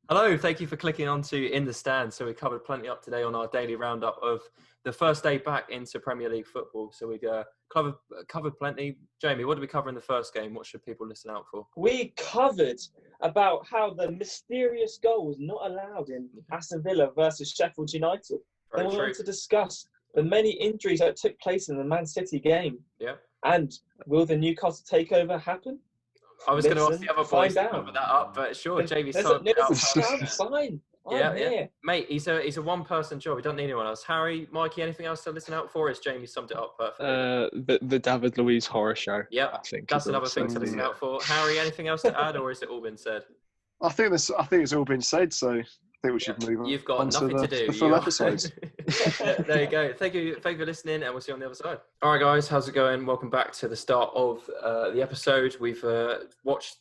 Hello, thank you for clicking on to In the Stand. So we covered plenty up today on our daily roundup of the first day back into Premier League football. So we covered plenty. Jamie, what did we cover in the first game? What should people listen out for? We covered about how the mysterious goal was not allowed in Aston Villa versus Sheffield United. Then we wanted to discuss the many injuries that took place in the Man City game. Yeah. And will the Newcastle takeover happen? I was going to ask the other boys to cover that up, but sure, Jamie summed it up. Fine. Yeah. Mate, he's a one-person job. We don't need anyone else. Harry, Mikey, anything else to listen out for? As Jamie summed it up perfectly. The David Luiz horror show. Yeah, I think that's another thing to listen out for. Harry, anything else to add, or has it all been said? I think it's all been said. So I think we should move on. You've got nothing to do. The full episodes. There you go. Thank you for listening, and we'll see you on the other side. All right, guys, how's it going? Welcome back to the start of the episode. We've watched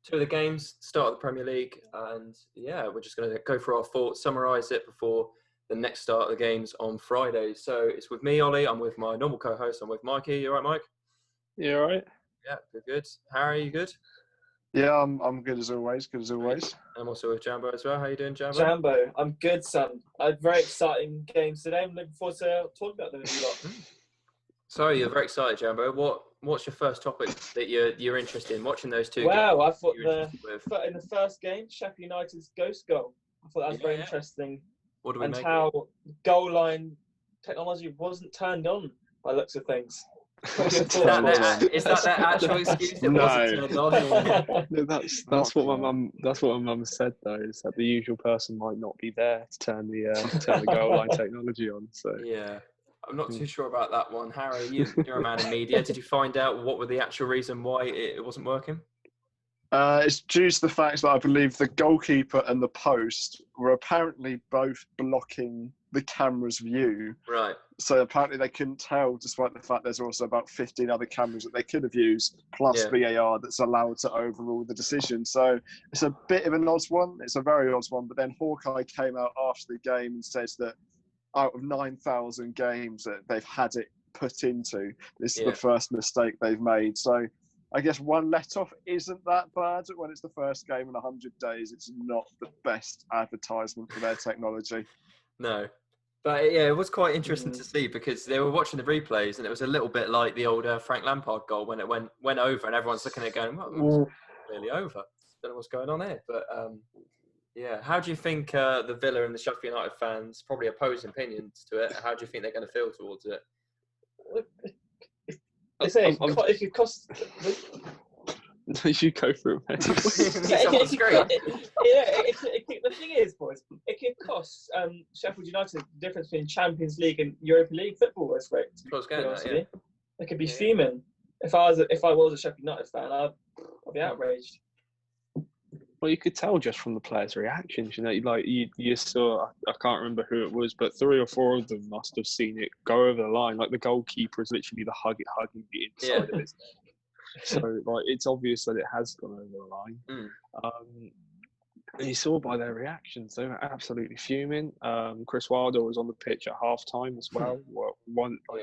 2 of the games, start of the Premier League, and we're just going to go through our thoughts, summarise it before the next start of the games on Friday. So it's with me, Ollie. I'm with my normal co-host. I'm with Mikey. You all right, Mike? You all right? Yeah, good. Harry, you good? Yeah, I'm good as always. Good as always. I'm also with Jambo as well. How you doing, Jambo? Jambo, I'm good, son. Very exciting games today. I'm looking forward to talking about them a lot. So you're very excited, Jambo. What's your first topic that you're interested in watching those 2 games? Wow, I thought in the first game, Sheffield United's ghost goal. I thought that was very interesting. What do we and make how goal line technology wasn't turned on by looks of things. Is that their actual excuse? It wasn't turned on. No, that's what my mum said though. Is that the usual person might not be there to turn the goal line technology on? So yeah. I'm not too sure about that one. Harry, you're a man in media. Did you find out what were the actual reason why it wasn't working? It's due to the fact that I believe the goalkeeper and the post were apparently both blocking the camera's view. Right. So apparently they couldn't tell, despite the fact there's also about 15 other cameras that they could have used, plus VAR that's allowed to overrule the decision. So it's a bit of an odd one. It's a very odd one. But then Hawkeye came out after the game and says that out of 9,000 games that they've had it put into, this is the first mistake they've made. So I guess one let-off isn't that bad. When it's the first game in 100 days, it's not the best advertisement for their technology. No. But it was quite interesting to see because they were watching the replays and it was a little bit like the old Frank Lampard goal when it went over and everyone's looking at it going, well, it's really over. Don't know what's going on here. But how do you think the Villa and the Sheffield United fans, probably opposing opinions to it, how do you think they're going to feel towards it? If it costs... You go through it. The thing is, boys, it could cost Sheffield United the difference between Champions League and Europa League football. That's great. They could be fuming. If I was a Sheffield United fan, I'd be outraged. Well, you could tell just from the players' reactions. You saw. I can't remember who it was, but 3 or 4 of them must have seen it go over the line. Like the goalkeeper is literally hugging the inside of it. So, it's obvious that it has gone over the line. And you saw by their reactions, they were absolutely fuming. Chris Wilder was on the pitch at half-time as well.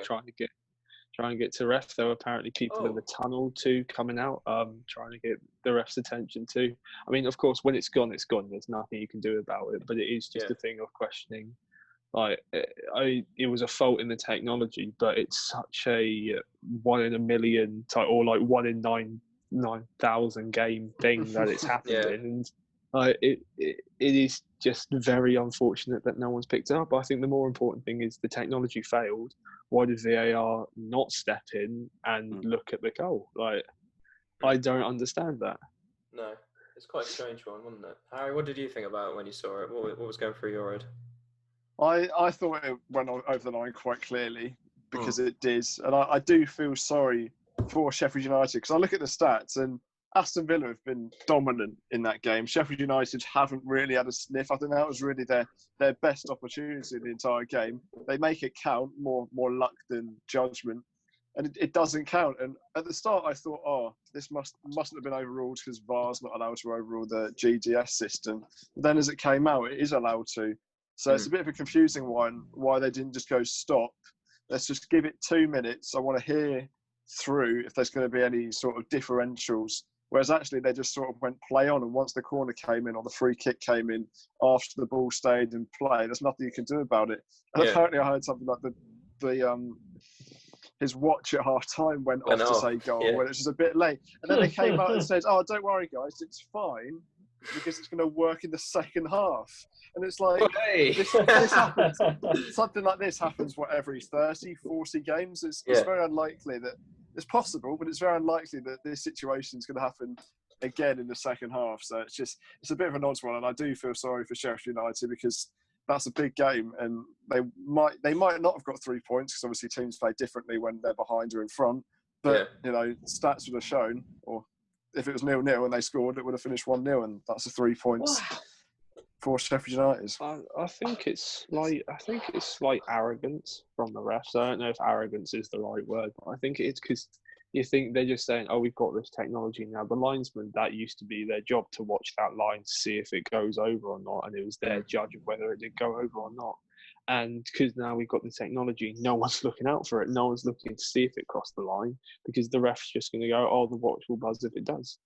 Trying to get to ref. There were apparently people in the tunnel too coming out, trying to get the ref's attention too. I mean, of course, when it's gone, it's gone. There's nothing you can do about it. But it is just a thing of questioning. It was a fault in the technology, but it's such a 1 in a million type, or 1 in 9,000 game thing that it's happened in. And it is just very unfortunate that no one's picked it up. I think the more important thing is the technology failed. Why did VAR not step in and look at the goal? I don't understand that. No, it's quite a strange one, wasn't it? Harry, what did you think about it when you saw it? What was going through your head? I thought it went over the line quite clearly because it did. And I do feel sorry for Sheffield United because I look at the stats and Aston Villa have been dominant in that game. Sheffield United haven't really had a sniff. I think that was really their best opportunity in the entire game. They make it count, more luck than judgment. And it doesn't count. And at the start, I thought, this mustn't have been overruled because VAR's not allowed to overrule the GDS system. But then as it came out, it is allowed to. So it's a bit of a confusing one, why they didn't just go stop. Let's just give it 2 minutes. I want to hear through if there's going to be any sort of differentials Whereas actually they just sort of went play on, and once the corner came in or the free kick came in after the ball stayed in play, there's nothing you can do about it. And apparently I heard something like his watch at half time went off to say goal when it was just a bit late. And then they came out and said, "Oh, don't worry guys, it's fine because it's going to work in the second half." And it's like, this happens. Something like this happens, every 30, 40 games? It's very unlikely that it's possible, but it's very unlikely that this situation is going to happen again in the second half. So it's a bit of an odd one. And I do feel sorry for Sheffield United because that's a big game. And they might not have got 3 points because obviously teams play differently when they're behind or in front. But, stats would have shown, or if it was 0-0 and they scored, it would have finished 1-0, and that's a 3 points for Sheffield United. I think it's like arrogance from the refs. I don't know if arrogance is the right word, but I think it's because you think they're just saying, "Oh, we've got this technology now." The linesman, that used to be their job to watch that line to see if it goes over or not, and it was their judge of whether it did go over or not. And because now we've got the technology, no one's looking out for it. No one's looking to see if it crossed the line because the ref's just going to go, "Oh, the watch will buzz if it does."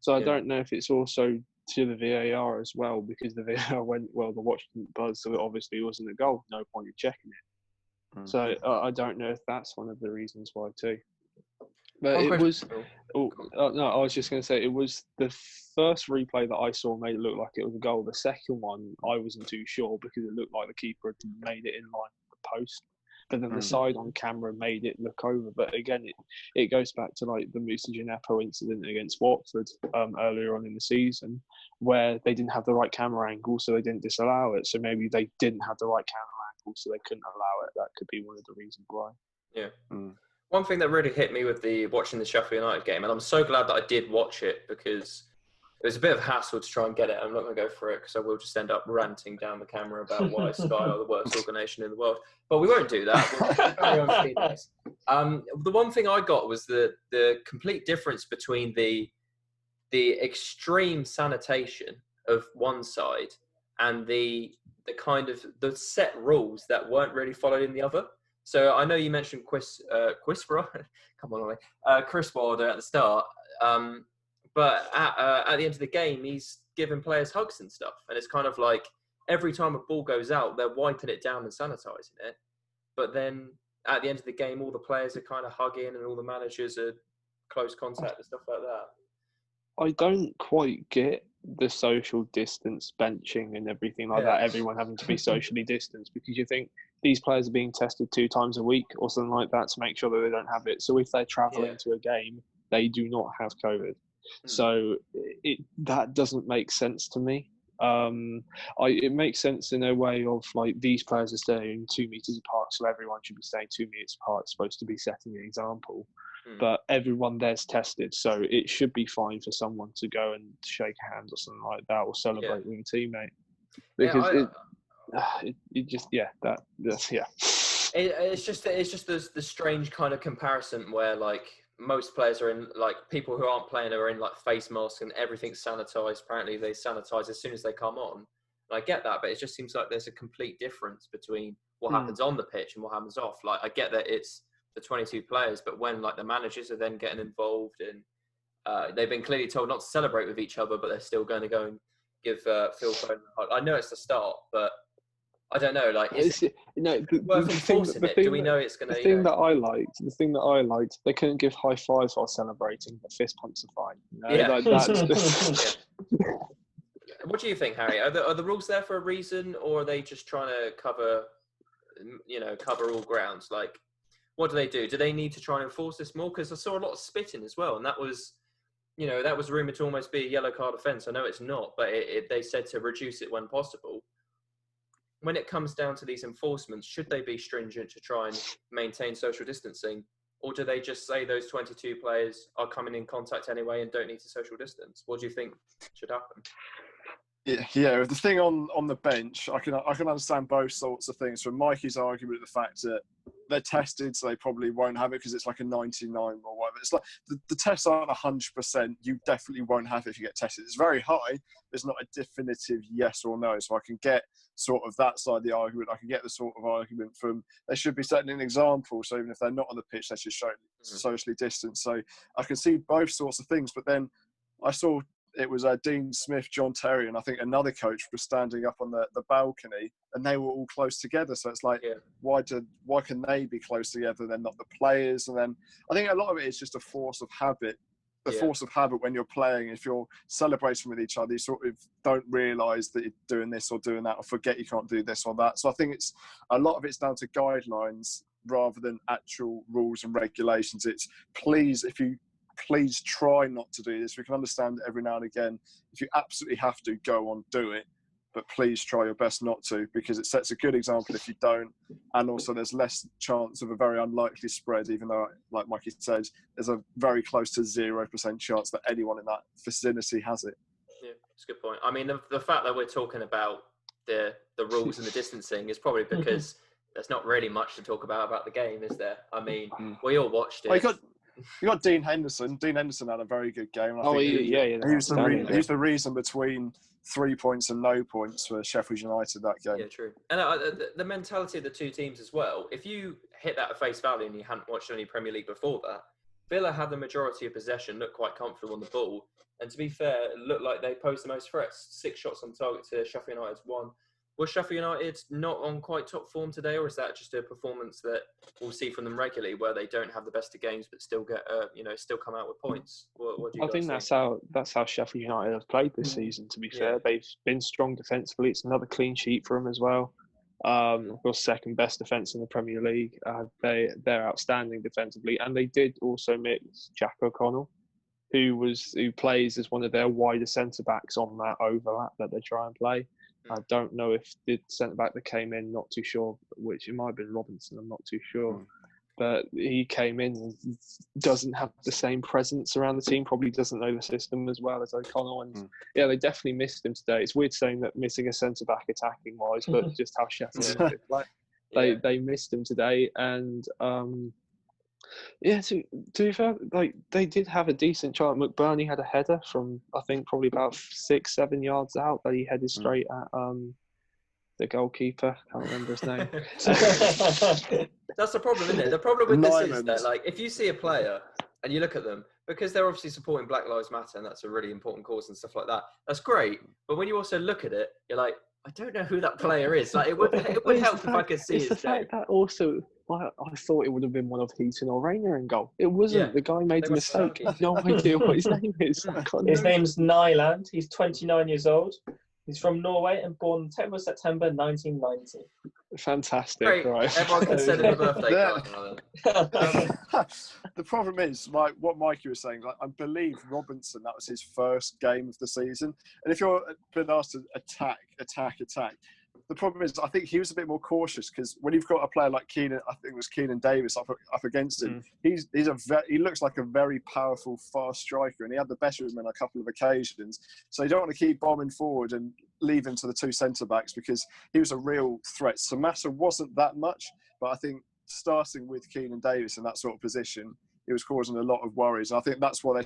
So I don't know if it's also to the VAR as well, because the VAR went, well, the watch didn't buzz, so it obviously wasn't a goal. No point in checking it. So I don't know if that's one of the reasons why too. But it was. No, I was just going to say it was the first replay that I saw made it look like it was a goal. The second one, I wasn't too sure because it looked like the keeper had made it in line with the post. But then the side on camera made it look over. But again, it goes back to like the Musa Gineppo incident against Watford earlier on in the season, where they didn't have the right camera angle, so they didn't disallow it. So maybe they didn't have the right camera angle, so they couldn't allow it. That could be one of the reasons why. Yeah. One thing that really hit me with watching the Sheffield United game, and I'm so glad that I did watch it because it was a bit of a hassle to try and get it. I'm not going to go for it because I will just end up ranting down the camera about why Sky are the worst organisation in the world. But we won't do that. We'll carry on being nice. The one thing I got was the complete difference between the extreme sanitation of one side and the kind of the set rules that weren't really followed in the other. So I know you mentioned Chris Wilder at the start, but at the end of the game, he's giving players hugs and stuff. And it's kind of like every time a ball goes out, they're wiping it down and sanitising it. But then at the end of the game, all the players are kind of hugging and all the managers are close contact and stuff like that. I don't quite get the social distance benching and everything like that. Everyone having to be socially distanced, because you think these players are being tested 2 times a week or something like that to make sure that they don't have it. So if they're travelling to a game, they do not have COVID. So that doesn't make sense to me. It makes sense in a way of like these players are staying 2 meters apart, so everyone should be staying 2 meters apart. It's supposed to be setting an example. But everyone there's tested, so it should be fine for someone to go and shake hands or something like that, or celebrate with a teammate. Because It's just the strange kind of comparison where like most players are in, like people who aren't playing are in like face masks and everything's sanitized. Apparently they sanitize as soon as they come on. And I get that, but it just seems like there's a complete difference between what happens on the pitch and what happens off. Like I get that it's the 22 players, but when like the managers are then getting involved and they've been clearly told not to celebrate with each other, but they're still going to go and give Phil Foden a hug. I know it's the start, but I don't know. Like, worth enforcing it? Do we know it's going to? The thing that I liked, they couldn't give high fives while celebrating, but fist pumps are fine. What do you think, Harry? Are the rules there for a reason, or are they just trying to cover all grounds? Like, what do? Do they need to try and enforce this more? Because I saw a lot of spitting as well, and that was rumoured to almost be a yellow card offence. I know it's not, but they said to reduce it when possible. When it comes down to these enforcements, should they be stringent to try and maintain social distancing? Or do they just say those 22 players are coming in contact anyway and don't need to social distance? What do you think should happen? Yeah, the thing on the bench, I can understand both sorts of things. From Mikey's argument, the fact that they're tested, so they probably won't have it because it's like a 99 or whatever. It's like the tests aren't 100%. You definitely won't have it if you get tested. It's very high. There's not a definitive yes or no. So I can get sort of that side of the argument. I can get the sort of argument from they should be setting an example. So even if they're not on the pitch, they should show socially distanced. So I can see both sorts of things. But then I saw it was Dean Smith, John Terry, and I think another coach was standing up on the balcony, and they were all close together. So it's like, why can they be close together, then not the players? And then I think a lot of it is just a force of habit. The force of habit when you're playing, if you're celebrating with each other, you sort of don't realise that you're doing this or doing that, or forget you can't do this or that. So I think it's a lot of it's down to guidelines rather than actual rules and regulations. It's please try not to do this. We can understand it every now and again. If you absolutely have to, go on, do it. But please try your best not to, because it sets a good example if you don't. And also there's less chance of a very unlikely spread, even though, like Mikey said, there's a very close to 0% chance that anyone in that vicinity has it. Yeah, that's a good point. I mean, the fact that we're talking about the rules and the distancing is probably because there's not really much to talk about the game, is there? I mean, we all watched it. You got Dean Henderson. Dean Henderson had a very good game. He was the reason between 3 points and no points for Sheffield United that game. Yeah, true. And the mentality of the two teams as well. If you hit that at face value and you hadn't watched any Premier League before that, Villa had the majority of possession, looked quite comfortable on the ball, and to be fair, it looked like they posed the most threats. 6 shots on target to Sheffield United's 1. Was Sheffield United not on quite top form today, or is that just a performance that we'll see from them regularly, where they don't have the best of games but still get, still come out with points? What do you guys think? that's how Sheffield United have played this season. To be fair, they've been strong defensively. It's another clean sheet for them as well. Of course, second best defence in the Premier League. They're outstanding defensively, and they did also mix Jack O'Connell, who plays as one of their wider centre backs on that overlap that they try and play. I don't know if the centre-back that came in, not too sure, which it might have been Robinson, I'm not too sure. But he came in and doesn't have the same presence around the team, probably doesn't know the system as well as O'Connell. And they definitely missed him today. It's weird saying that missing a centre-back attacking-wise, but just how Sheffield United play. They missed him today. And to be fair, they did have a decent chance. McBurney had a header from, I think, probably about 6-7 yards out that he headed straight at the goalkeeper. Can't remember his name. That's the problem, isn't it? The problem with this is that, if you see a player and you look at them, because they're obviously supporting Black Lives Matter, and that's a really important cause and stuff like that, that's great. But when you also look at it, you're like, I don't know who that player is. It would help if I could see his name. That also, I thought it would have been one of Heaton or Rayner in goal. It wasn't. Yeah. The guy made a mistake. No idea what his name is. His name's Nyland. He's 29 years old. He's from Norway and born 10th of September 1990. Fantastic. Great. Right. Everyone can send him a birthday card. The problem is, what Mikey was saying, I believe Robinson, that was his first game of the season. And if you're been asked to attack, the problem is, I think he was a bit more cautious, because when you've got a player like Keenan, I think it was Keenan Davis up against him, he looks like a very powerful, fast striker, and he had the better of him on a couple of occasions. So you don't want to keep bombing forward and leave him to the two centre-backs, because he was a real threat. Samata wasn't that much, but I think starting with Keenan Davis in that sort of position, it was causing a lot of worries. And I think that's why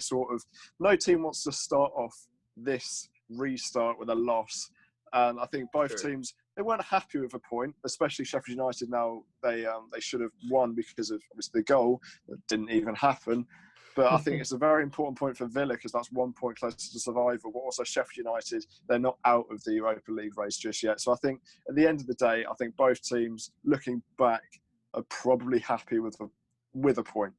no team wants to start off this restart with a loss. And I think both teams, they weren't happy with a point, especially Sheffield United. Now they should have won because of obviously the goal that didn't even happen. But I think it's a very important point for Villa, because that's 1 point closer to survival. But also Sheffield United, they're not out of the Europa League race just yet. So I think at the end of the day, I think both teams, looking back, are probably happy with a point.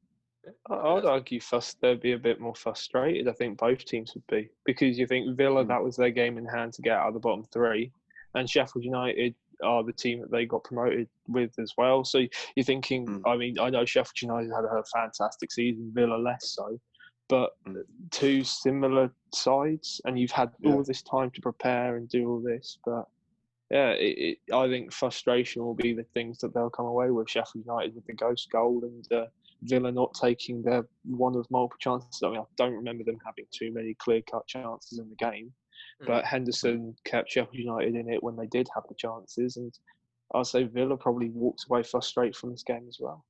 I would argue they'd be a bit more frustrated. I think both teams would be, because you think Villa, that was their game in hand to get out of the bottom 3, and Sheffield United are the team that they got promoted with as well. So you're thinking, I mean, I know Sheffield United had a fantastic season, Villa less so, but two similar sides, and you've had all this time to prepare and do all this. But I think frustration will be the things that they'll come away with. Sheffield United with the ghost goal, and Villa not taking their one of multiple chances. I mean, I don't remember them having too many clear-cut chances in the game, but Henderson kept Sheffield United in it when they did have the chances, and I'll say Villa probably walked away frustrated from this game as well.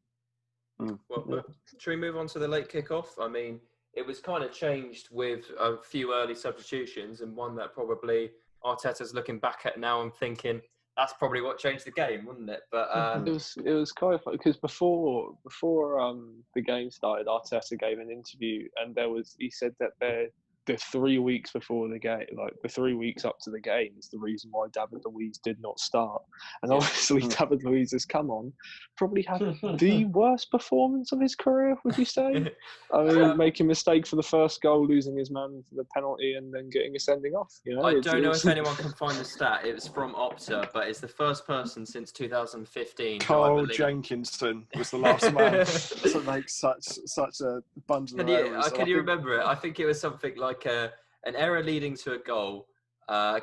Well, should we move on to the late kick-off? I mean, it was kind of changed with a few early substitutions, and one that probably Arteta's looking back at now and thinking, that's probably what changed the game, wasn't it? But it was kind of funny, because before the game started, Arteta gave an interview, and he said that the 3 weeks before the game, like the 3 weeks up to the game, is the reason why David Luiz did not start. And obviously, David Luiz has come on, probably had the worst performance of his career, would you say? I mean, making a mistake for the first goal, losing his man for the penalty, and then getting a sending off. You know, I don't know if anyone can find the stat. It was from Opta, but it's the first person since 2015. Carl Jenkinson was the last man to make such a bundle of errors. Can you remember it? I think it was something like an error leading to a goal,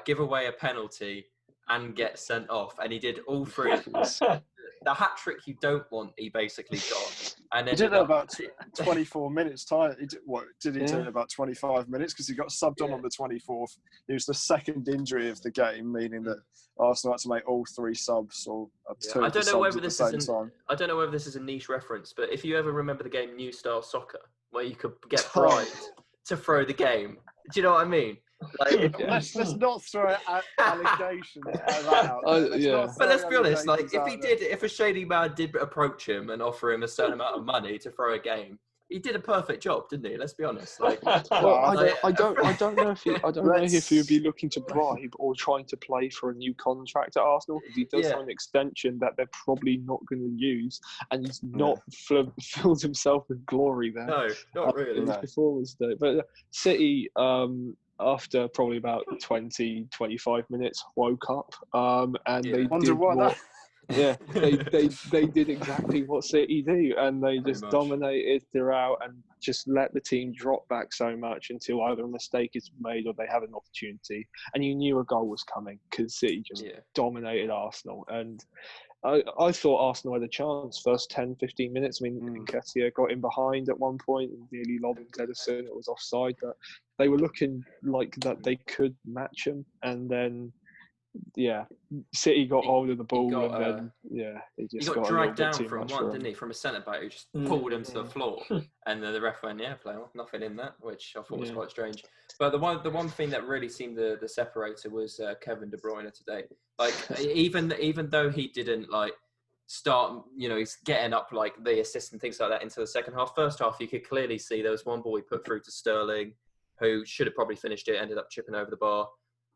give away a penalty, and get sent off. And he did all three. The hat trick you don't want, he basically got. And he did it about 24 minutes time. Did he do it about 25 minutes? Because he got subbed on the 24th. It was the second injury of the game, meaning that Arsenal had to make all three subs or two I don't know whether at the same time. I don't know whether this is a niche reference, but if you ever remember the game New Style Soccer, where you could get bribed to throw the game, do you know what I mean? Like, let's not throw allegations out. But let's be honest. Like, if a shady man did approach him and offer him a certain amount of money to throw a game, he did a perfect job, didn't he? Let's be honest. Like, I don't know if he'd be looking to bribe or trying to play for a new contract at Arsenal, because he does have an extension that they're probably not going to use, and he's not filled himself with glory there. No, not really. His performance there. But City, after probably about 20, 25 minutes, woke up and they did they did exactly what City do, and they just dominated throughout and just let the team drop back so much until either a mistake is made or they have an opportunity. And you knew a goal was coming because City just dominated Arsenal. And I thought Arsenal had a chance first 10, 15 minutes. I mean, Nketiah got in behind at one point and nearly lobbed Edison. It was offside, but they were looking like that they could match him. And then, City got hold of the ball and then, he got dragged down from one, didn't he? From a centre-back who just pulled him to the floor. And then the ref went, play on, nothing in that, which I thought was quite strange. But the one thing that really seemed the separator was Kevin De Bruyne today. Like, even though he didn't start, he's getting up like the assist and things like that into the second half. First half, you could clearly see there was one ball he put through to Sterling, who should have probably finished it, ended up chipping over the bar.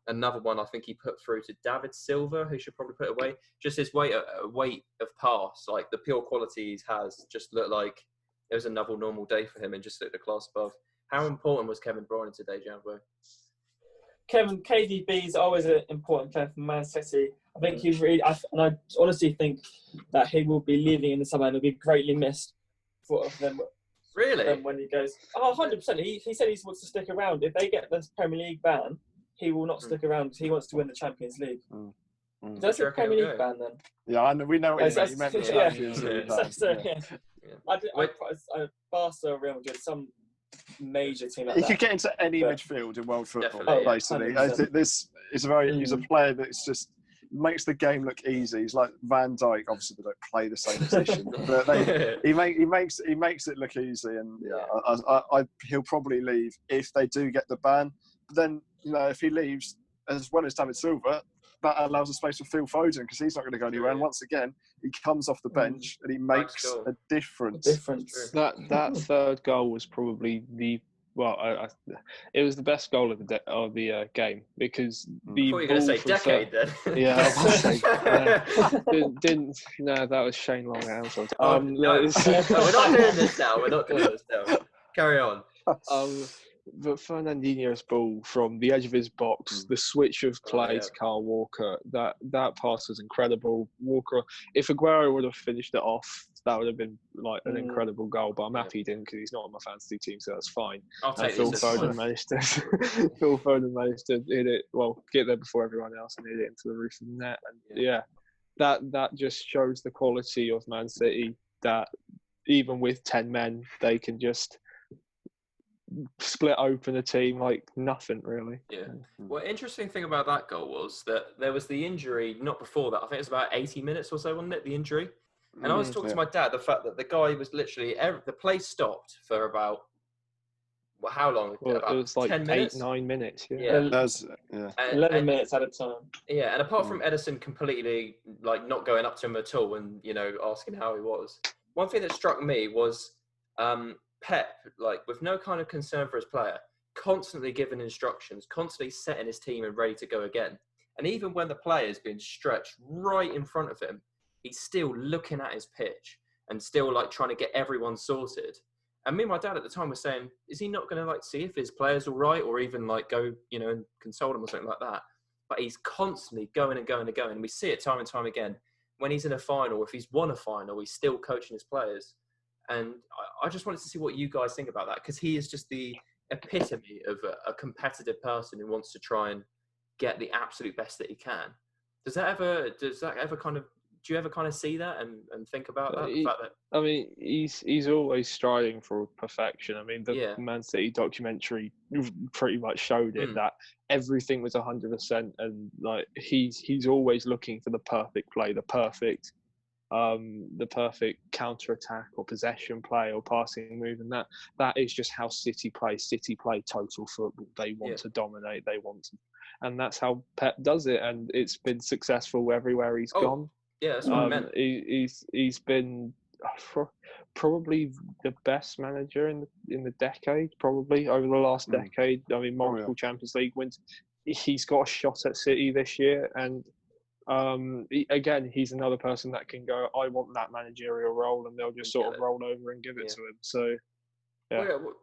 Another one I think he put through to David Silva, who should probably put away. Just his weight of pass, like the pure quality he has, just looked like it was another normal day for him and just looked a class above. How important was Kevin De Bruyne today, Jambo? KDB is always an important player for Man City. I think he really, I honestly think that he will be leaving in the summer and will be greatly missed for them. Really? When he goes, 100%. He said he wants to stick around. If they get the Premier League ban, he will not stick around because he wants to win the Champions League. That's a Premier League ban then. Yeah, I know, we know what you meant. The Champions League ban. Barca, Real Madrid, some major team like he that. He could get into any midfield in world football, basically. He's a player that's just makes the game look easy. He's like Van Dijk. Obviously, they don't play the same position, but he makes it look easy. And he'll probably leave if they do get the ban. But then, if he leaves, as well as David Silva, that allows a space for Phil Foden because he's not going to go anywhere. And once again, he comes off the bench and he makes a difference. That third goal was probably it was the best goal of the game because the. I thought you were going to say decade then. Yeah, I was saying. That was Shane Longhouse. We're not doing this now. Carry on. But Fernandinho's ball from the edge of his box, the switch of play to Kyle Walker, that pass was incredible. Walker, if Aguero would have finished it off, that would have been like an incredible goal. But I'm happy he didn't because he's not on my fantasy team, so that's fine. Phil Foden managed to hit it, get there before everyone else and hit it into the roof of the net. And that just shows the quality of Man City. That even with 10 men, they can just split open a team like nothing really. Well, interesting thing about that goal was that there was the injury not before that. I think it was about 80 minutes or so, wasn't it, the injury? And I was talking to my dad, the fact that the guy was literally the play stopped for about how long? About it was like 10 minutes? 8-9 minutes. 11 minutes at a time. Yeah, and apart from Edison completely not going up to him at all and asking how he was, one thing that struck me was Pep, with no kind of concern for his player, constantly giving instructions, constantly setting his team and ready to go again. And even when the player's been stretched right in front of him, he's still looking at his pitch and still like trying to get everyone sorted. And me and my dad at the time were saying, is he not going to like see if his player's all right, or even like go, you know, and console him or something like that? But he's constantly going and going and going. And we see it time and time again. When he's in a final, if he's won a final, he's still coaching his players. And I just wanted to see what you guys think about that, because he is just the epitome of a competitive person who wants to try and get the absolute best that he can. Does that ever kind of, do you ever kind of see that and think about that? The fact that, I mean, he's always striving for perfection. I mean, the Man City documentary pretty much showed it, that everything was 100%, and like he's always looking for the perfect play, the perfect counter attack or possession play or passing move, and that is just how City play. City play total football. They want to dominate. They want to, and that's how Pep does it, and it's been successful everywhere he's gone. Yeah, that's what I meant. He's been probably the best manager in the decade, probably over the last decade. I mean, multiple Champions League wins. He's got a shot at City this year, and again, he's another person that can go, I want that managerial role, and they'll just sort of roll over and give it to him. So,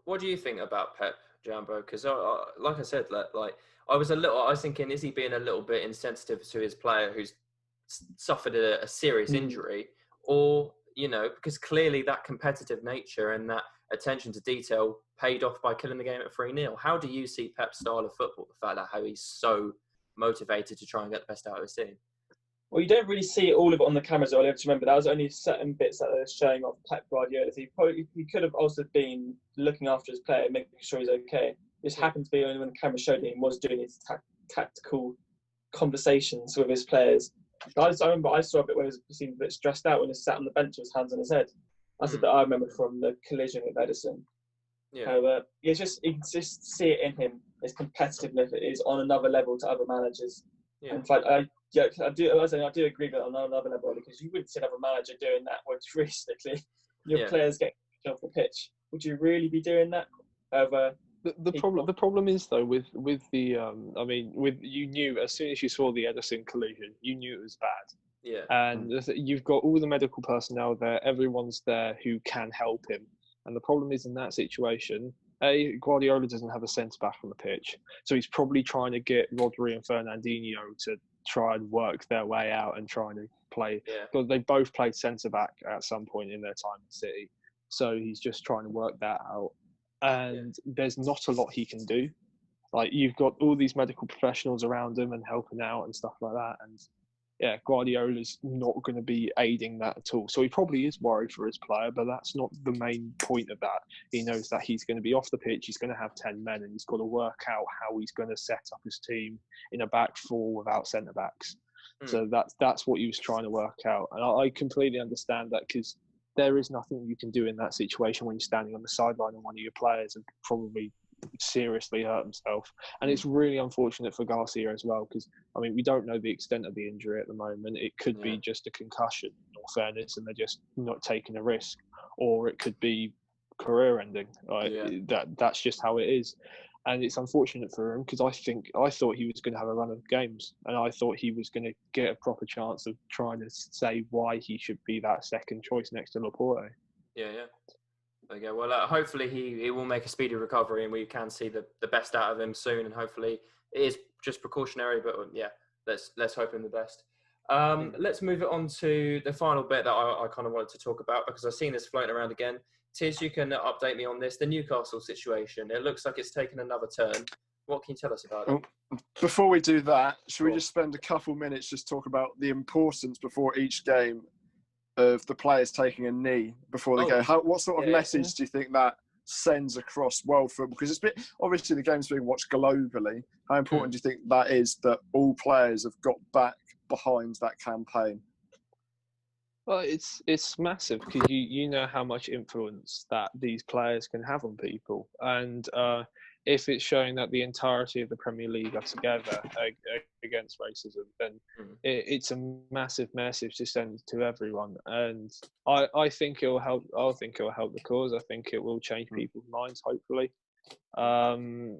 what do you think about Pep, Jambo? Because, like I said, like I was thinking, is he being a little bit insensitive to his player who's suffered a serious injury, or, you know, because clearly that competitive nature and that attention to detail paid off by killing the game at 3-0. How do you see Pep's style of football, the fact that how he's so motivated to try and get the best out of his team? Well, you don't really see all of it on the cameras. I have to remember that was only certain bits that they're showing off Pep Guardiola. He could have also been looking after his player, making sure he's okay. It just happened to be only when the camera showed him was doing his tactical conversations with his players. I remember I saw a bit where he seemed a bit stressed out when he sat on the bench with his hands on his head. That's a bit I remember from the collision with Edison. Yeah. How, you can just see it in him. His competitiveness is on another level to other managers. Yeah. In fact, I do agree with that on another level, because you wouldn't see another manager doing that when realistically your players get off the pitch. Would you really be doing that? The problem is though with the you knew as soon as you saw the Edison collision, you knew it was bad. Yeah. And you've got all the medical personnel there, everyone's there who can help him. And the problem is, in that situation, Guardiola doesn't have a centre back on the pitch, so he's probably trying to get Rodri and Fernandinho to try and work their way out and trying to play, because they both played centre back at some point in their time in City. So he's just trying to work that out. And there's not a lot he can do. Like, you've got all these medical professionals around him and helping out and stuff like that. And Guardiola's not going to be aiding that at all. So he probably is worried for his player, but that's not the main point of that. He knows that he's going to be off the pitch, he's going to have 10 men, and he's got to work out how he's going to set up his team in a back four without centre-backs. So that's what he was trying to work out. And I completely understand that, because there is nothing you can do in that situation when you're standing on the sideline and one of your players has probably seriously hurt himself. And it's really unfortunate for Garcia as well, because, I mean, we don't know the extent of the injury at the moment. It could be just a concussion, in all fairness, and they're just not taking a risk. Or it could be career-ending. That's just how it is. And it's unfortunate for him, because I thought he was going to have a run of games, and I thought he was going to get a proper chance of trying to say why he should be that second choice next to Laporte. Yeah. Okay, well, hopefully he will make a speedy recovery, and we can see the best out of him soon. And hopefully it is just precautionary, but let's hope in the best. Let's move it on to the final bit that I kind of wanted to talk about, because I've seen this floating around again. Tiz, you can update me on this. The Newcastle situation. It looks like it's taken another turn. What can you tell us about it? Before we do that, should we just spend a couple minutes just talk about the importance before each game of the players taking a knee before they go? What sort of message do you think that sends across world football? Because obviously the game's being watched globally. How important do you think that is, that all players have got back behind that campaign? Well, it's massive, because you know how much influence that these players can have on people, and if it's showing that the entirety of the Premier League are together against racism, then it's a massive message to send to everyone. And I think it will help. I think it will help the cause. I think it will change people's minds, hopefully.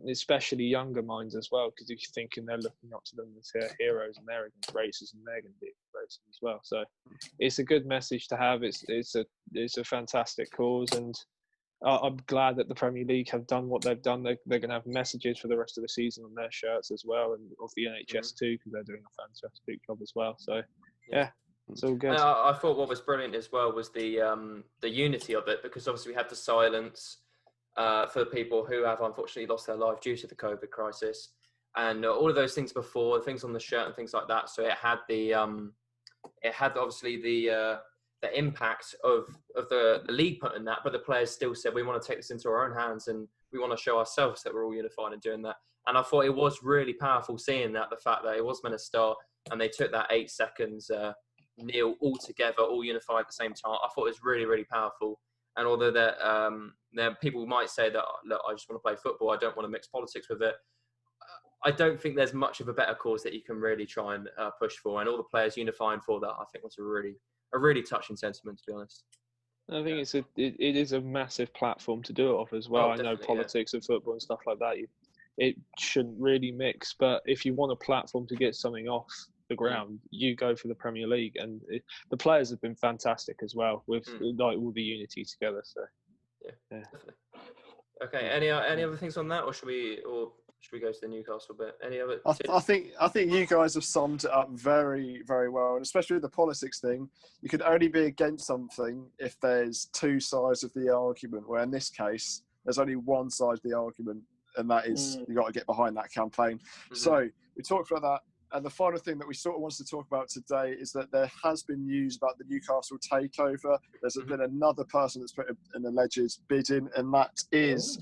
especially younger minds as well, because if you're thinking they're looking up to them as their heroes and they're against racism, they're going to be against racism as well. So it's a good message to have. It's a fantastic cause, and I'm glad that the Premier League have done what they've done. They're going to have messages for the rest of the season on their shirts as well, and of the NHS too, because they're doing a fantastic job as well. So yeah, it's all good. And I thought what was brilliant as well was the unity of it, because obviously we had the silence for the people who have unfortunately lost their life due to the COVID crisis, and all of those things before, things on the shirt and things like that. So it had obviously the impact of the league putting that, but the players still said, we want to take this into our own hands and we want to show ourselves that we're all unified in doing that. And I thought it was really powerful seeing that, the fact that it was meant to start and they took that 8 seconds kneel all together, all unified at the same time. I thought it was really, really powerful. And although that people might say that, look, I just want to play football, I don't want to mix politics with it, I don't think there's much of a better cause that you can really try and push for. And all the players unifying for that, I think was a really touching sentiment, to be honest. I think it is a massive platform to do it off as well. I know politics and football and stuff like that, it shouldn't really mix, but if you want a platform to get something off the ground, you go for the Premier League, and the players have been fantastic as well with like all the unity together. So yeah. Definitely. Okay, any other things on that, or should we go to the Newcastle bit? Any other? I think you guys have summed it up very, very well, and especially with the politics thing. You could only be against something if there's two sides of the argument. Where in this case, there's only one side of the argument, and that is you got to get behind that campaign. So we talked about that. And the final thing that we sort of wanted to talk about today is that there has been news about the Newcastle takeover. There's been another person that's put an alleged bid in, and that is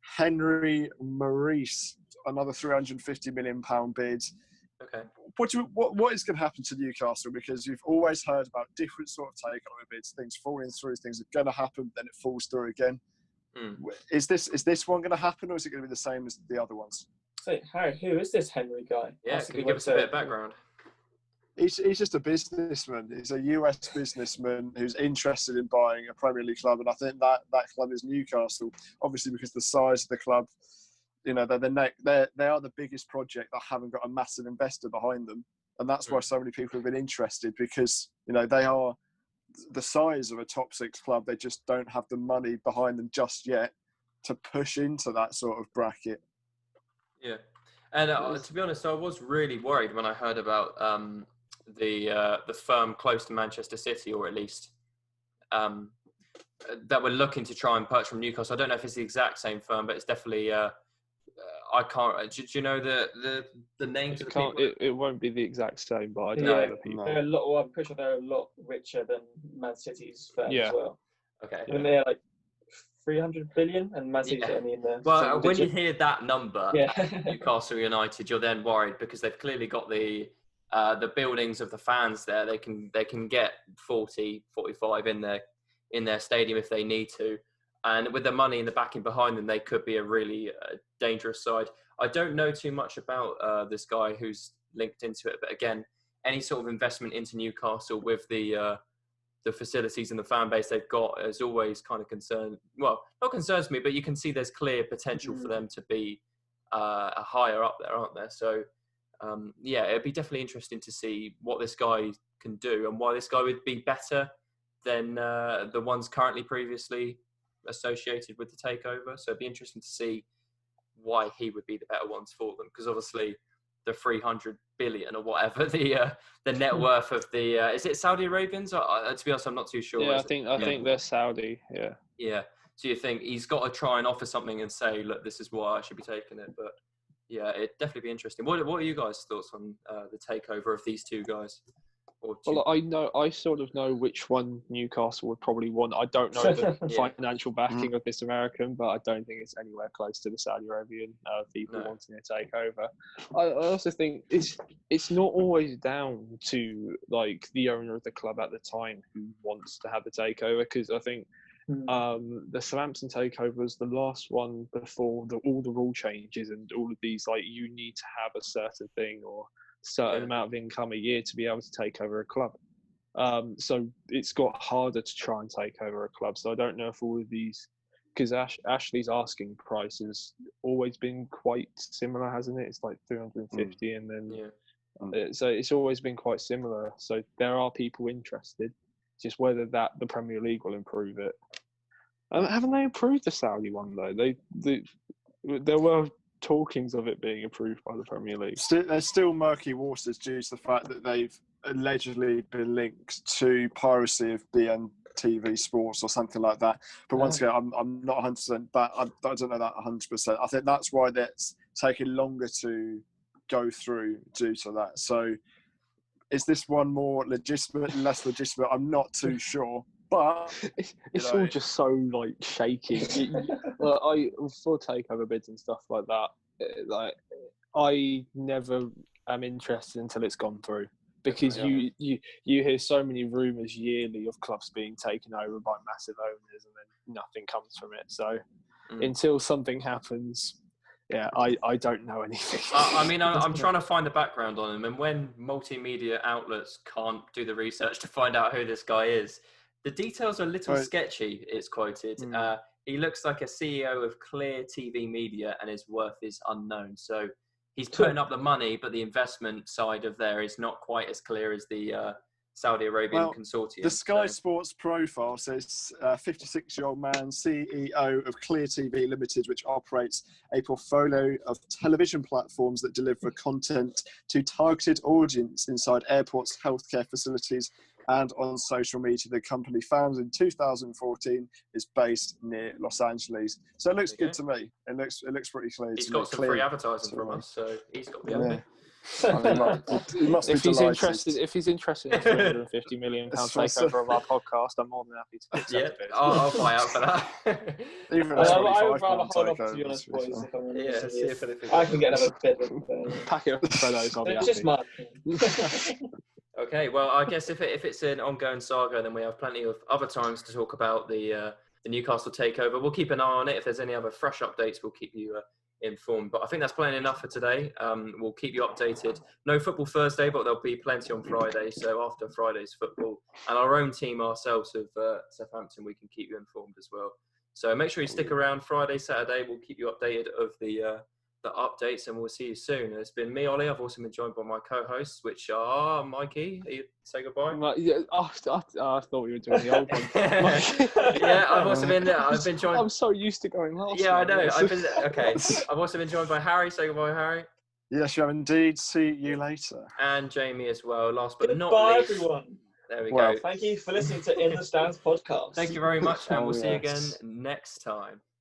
Henry Maurice, another £350 million bid. Okay. What is going to happen to Newcastle? Because you've always heard about different sort of takeover bids, things falling through, things are going to happen, then it falls through again. Is this one going to happen, or is it going to be the same as the other ones? So, Harry, who is this Henry guy? Yeah, can you give us a bit of background? He's just a businessman. He's a US businessman who's interested in buying a Premier League club, and I think that club is Newcastle. Obviously, because the size of the club, you know, they are the biggest project that haven't got a massive investor behind them, and that's why so many people have been interested, because you know they are the size of a top 6 club. They just don't have the money behind them just yet to push into that sort of bracket. Yeah, and to be honest, I was really worried when I heard about the firm close to Manchester City, or at least that were looking to try and purchase from Newcastle. I don't know if it's the exact same firm, but it's definitely. I can't. Do you know the names of the people? It won't be the exact same, but I don't know the people. They're a lot. Well, I'm pretty sure they're a lot richer than Man City's firm as well. Okay. And they're like 300 billion, and Man City's only in there. Well, when you hear that number, Newcastle United, you're then worried, because they've clearly got the buildings of the fans there. They can get 40, 45 in their stadium if they need to, and with the money and the backing behind them, they could be a really dangerous side. I don't know too much about this guy who's linked into it, but again, any sort of investment into Newcastle with the facilities and the fan base they've got is always kind of not concerns me, but you can see there's clear potential for them to be higher up there, aren't there? So it'd be definitely interesting to see what this guy can do and why this guy would be better than the ones currently previously associated with the takeover. So it'd be interesting to see why he would be the better ones for them, because obviously the 300 billion or whatever the net worth of the is it Saudi Arabians? To be honest, I'm not too sure. Yeah, I think they're Saudi. Yeah. So you think he's got to try and offer something and say, look, this is why I should be taking it. But yeah, it'd definitely be interesting. What are you guys' thoughts on the takeover of these two guys? Well, I sort of know which one Newcastle would probably want. I don't know the financial backing of this American, but I don't think it's anywhere close to the Saudi Arabian people wanting to take over. I also think it's not always down to like the owner of the club at the time who wants to have the takeover, because I think the Southampton takeover was the last one before all the rule changes and all of these, like, you need to have a certain thing or certain amount of income a year to be able to take over a club. So it's got harder to try and take over a club. So I don't know if all of these because Ashley's asking price has always been quite similar, hasn't it? It's like 350, and then so it's always been quite similar. So there are people interested. Just whether the Premier League will improve it. Haven't they improved the Saudi one though? There were talkings of it being approved by the Premier League. There's still murky waters due to the fact that they've allegedly been linked to piracy of BNTV Sports or something like that. But once again, I'm not 100%, but I don't know that 100%. I think that's why that's taking longer to go through due to that. So is this one more legitimate, less legitimate? I'm not too sure. But it's all just so like shaky. For takeover bids and stuff like that, like I never am interested until it's gone through, because you hear so many rumours yearly of clubs being taken over by massive owners, and then nothing comes from it. So until something happens, I don't know anything. I'm trying to find the background on him, and when multimedia outlets can't do the research to find out who this guy is, the details are a little sketchy, it's quoted. He looks like a CEO of Clear TV Media, and his worth is unknown. So he's putting up the money, but the investment side of there is not quite as clear as the Saudi Arabian consortium. The Sky Sports profile says 56-year-old man, CEO of Clear TV Limited, which operates a portfolio of television platforms that deliver content to targeted audience inside airports, healthcare facilities, and on social media. The company, founded in 2014, is based near Los Angeles. So it looks good to me. It looks pretty clear. He's got some free advertising from us, so he's got the other. He must if be he's delighted. If he's interested in £350 million takeover of our podcast, I'm more than happy to accept it. I'll fly out for that. Even I would rather hold off, to be honest, boys. If I'm see if I can get another bit of pack it up for those. I'll be happy. Just my Okay, well, I guess if it's an ongoing saga, then we have plenty of other times to talk about the Newcastle takeover. We'll keep an eye on it. If there's any other fresh updates, we'll keep you informed. But I think that's plenty enough for today. We'll keep you updated. No football Thursday, but there'll be plenty on Friday. So after Friday's football and our own team ourselves of Southampton, we can keep you informed as well. So make sure you stick around Friday, Saturday. We'll keep you updated of the updates, and we'll see you soon. It's been me, Ollie. I've also been joined by my co-hosts, which are Mikey. Say goodbye. I thought we were doing the old one. I've been joined. I'm so used to going last. Yeah, I know. I've also been joined by Harry. Say goodbye, Harry. Yes, you have indeed. See you later. And Jamie as well. Last but not least. Goodbye, everyone. There we go. Thank you for listening to In the Stands podcast. Thank you very much, and we'll see you again next time.